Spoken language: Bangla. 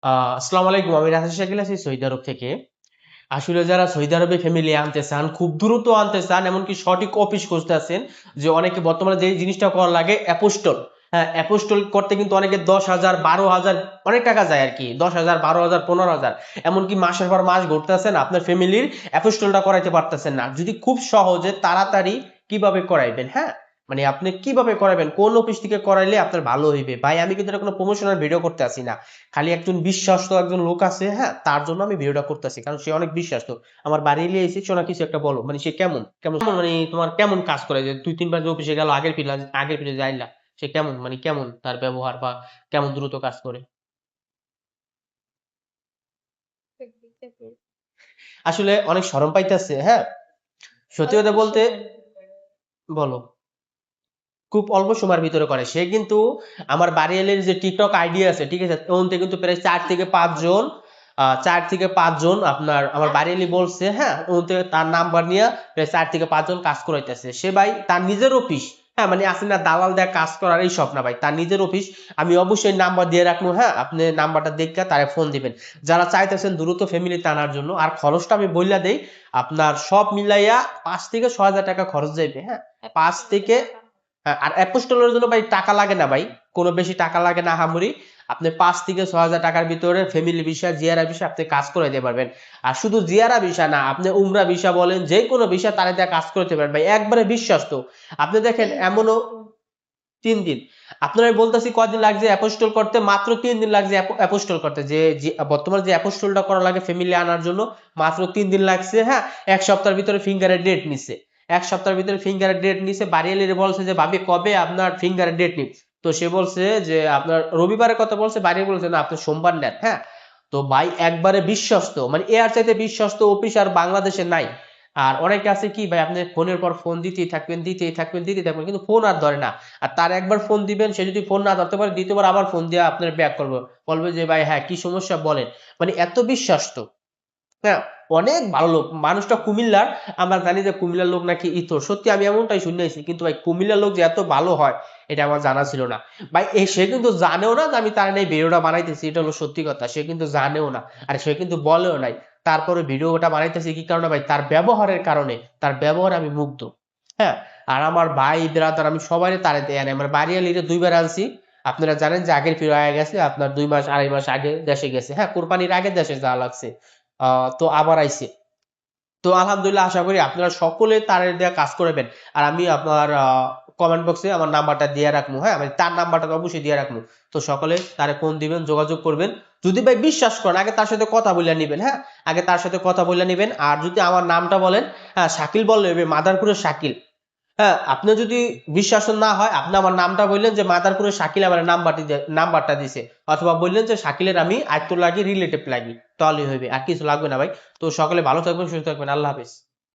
আসসালামু আলাইকুম। আমি রাজেশ শাকিল আছি সৌদি আরব থেকে। আসলে যারা সৌদি আরবে ফ্যামিলি আনতে চান, খুব দ্রুত আনতে চান, এমনকি সঠিক অফিস খুঁজতে আছেন, যে অনেকে বর্তমানে যে জিনিসটা করা লাগে অ্যাপোস্টল। হ্যাঁ, অ্যাপোস্টল করতে কিন্তু অনেকে 10,000 12,000 অনেক টাকা যায় আর কি, 10,000 12,000 15,000, এমনকি মাসের পর মাস ঘুরতেছেন, আপনার ফ্যামিলির অ্যাপোস্টলটা করাইতে পারতেছেন না। যদি খুব সহজে তাড়াতাড়ি কিভাবে করাইবেন, হ্যাঁ, মানে আপনি কিভাবে করাবেন, কোন অফিস থেকে করাইলে আপনার ভালো হইবে ভাই। আমি কিন্তু এটা কোনো প্রমোশনাল ভিডিও করতে আসি না, খালি একজন বিশ্বস্ত একজন লোক আছে, হ্যাঁ, তার জন্য আমি ভিডিওটা করতেছি, কারণ সে অনেক বিশ্বাস্ত। আমার বাড়ি এলিয়ে এসে শোনা কিছু একটা বলো, মানে সে কেমন কেমন মানে তোমার কেমন কাজ করে, যে 2-3 বার যে অফিসে গেল, আগের ফিরে যাইলা, সে কেমন, মানে কেমন তার ব্যবহার, বা কেমন দ্রুত কাজ করে? আসলে অনেক শরম পাইতেছে, হ্যাঁ, সত্যি কথা বলতে। বলো। খুব অল্প সময়ের ভিতরে করে সে কিন্তু। আমার বাড়িয়ালের যে টিকটক আইডি আছে, ঠিক আছে, ওন থেকে কিন্তু প্রায় 4 থেকে 5 জন, 4 থেকে 5 জন আপনার আমার বাড়িয়ালি বলছে, হ্যাঁ, ওন থেকে তার নাম্বার নিয়ে প্রায় 4 থেকে 5 জন কাজ করাইতেছে। সে ভাই তার নিজের অফিস, হ্যাঁ, মানে আসলে না দালাল দেয়া কাজ করার এই সব না ভাই, তার নিজের অফিস। আমি অবশ্যই নাম্বার দিয়ে রাখবো, হ্যাঁ, আপনি নাম্বারটা দেখে তারে ফোন দিবেন, যারা চাইতেছেন দ্রুত ফ্যামিলিতে আনার জন্য। আর খরচটা আমি বললা দেই, আপনার সব মিলাইয়া 5 থেকে 6 হাজার টাকা খরচ যাইবে, হ্যাঁ। 5 থেকে, হ্যাঁ, আর অ্যাপোস্টলের জন্য ভাই টাকা লাগে না ভাই, কোনো বেশি টাকা লাগে না হামুরি। আপনি 5 থেকে 6 হাজার টাকার ভিতরে ফ্যামিলি ভিসা, জিয়ারা ভিসা আপনি কাজ করে দিতে পারবেন। আর শুধু জিয়ারা ভিসা না, আপনি উমরা ভিসা বলেন, যে কোনো ভিসা তারা দিয়ে কাজ করতে পারবেন ভাই, একবারে বিশ্বস্ত। আপনি দেখেন এমনও 3 দিন, আপনারা বলতেছি কয়দিন লাগছে অ্যাপোস্টল করতে, মাত্র 3 দিন লাগছে অ্যাপোস্টল করতে, বর্তমানে যে অ্যাপোস্টলটা করা লাগে ফ্যামিলি আনার জন্য, মাত্র 3 দিন লাগছে, হ্যাঁ। 1 সপ্তাহের ভিতরে ফিঙ্গারের ডেট নিছে, 1 সপ্তাহের ভিতরে ফিঙ্গারের ডেট নিছে। বাড়িয়ালিরে বলছে যে ভাবি কবে আপনার ফিঙ্গারের ডেট নিব, তো সে বলছে যে আপনার রবিবারের কথা বলছে, বাড়ি বলছে না আপনি সোমবার নেন, হ্যাঁ। তো ভাই একবারে বিশ্বস্ত, মানে এর চাইতে বিশ্বস্ত অফিস আর বাংলাদেশে নাই। আর অনেকে আছে কি ভাই, আপনি ফোনের পর ফোন দিতেই থাকবেন, কিন্তু ফোন আর ধরে না। আর তার একবার ফোন দিবেন, সে যদি ফোন না ধরতে পারে, দ্বিতীয়বার আবার ফোন দিয়ে আপনার ব্যাক করবো, বলবে যে ভাই হ্যাঁ কি সমস্যা বলেন, মানে এত বিশ্বাস্ত। হ্যাঁ, অনেক ভালো লোক, মানুষটা কুমিল্লার। আমরা জানি যে কুমিল্লার লোক নাকি ইতর, সত্যি আমি এমনটাই শুনেছি, কিন্তু ভাই কুমিল্লার লোক যে এত ভালো হয় এটা আমার জানা ছিল না ভাই। সে কিন্তু জানেও না যে আমি তার নেই ভিডিওটা বানাইতেছি, এটা হলো সত্যি কথা, সে কিন্তু জানেও না, আর সে কিন্তু বলেও নাই। তারপরে ভিডিওটা বানাইতেছি কি কারণে ভাই, তার ব্যবহারের কারণে, তার ব্যবহার আমি মুগ্ধ, হ্যাঁ। আর আমার ভাই ব্রাদার আমি সবাই তারে দেয় না, আমার বাড়িয়ালিরে 2 বার আনছি। আপনারা জানেন যে আগের ফিরে আগে গেছে, আপনার 2 মাস 2.5 মাস আগে দেশে গেছে, হ্যাঁ, কোরবানির আগে দেশে যাওয়া লাগছে। তো আবার আইছে। তো আলহামদুলিল্লাহ, আশা করি আপনারা সকলে তার দেওয়া কাজ করবেন। আর আমি আপনার কমেন্ট বক্সে আমার নাম্বারটা দিয়ে রাখবো, হ্যাঁ, মানে তার নাম্বারটা তো অবশ্যই দিয়ে রাখবো। তো সকলে তারে ফোন দিবেন, যোগাযোগ করবেন। যদি ভাই বিশ্বাস করেন, আগে তার সাথে কথা বলে নেবেন, হ্যাঁ, আগে তার সাথে কথা বলে নেবেন। আর যদি আমার নামটা বলেন, হ্যাঁ, শাকিল বললে হবে, মাদারপুরের শাকিল। হ্যাঁ, আপনি যদি বিশ্বাস না হয়, আপনি আমার নামটা বললেন যে মাদারপুরের শাকিল আমার নাম্বারটা দিছে, অথবা বললেন যে শাকিলের আমি আয়ত্ত লাগি, রিলেটিভ লাগি, তাহলেই হইবে, আর কিছু লাগবে না ভাই। তো সকলে ভালো থাকবেন, সুস্থ থাকবেন, আল্লাহ হাফেজ।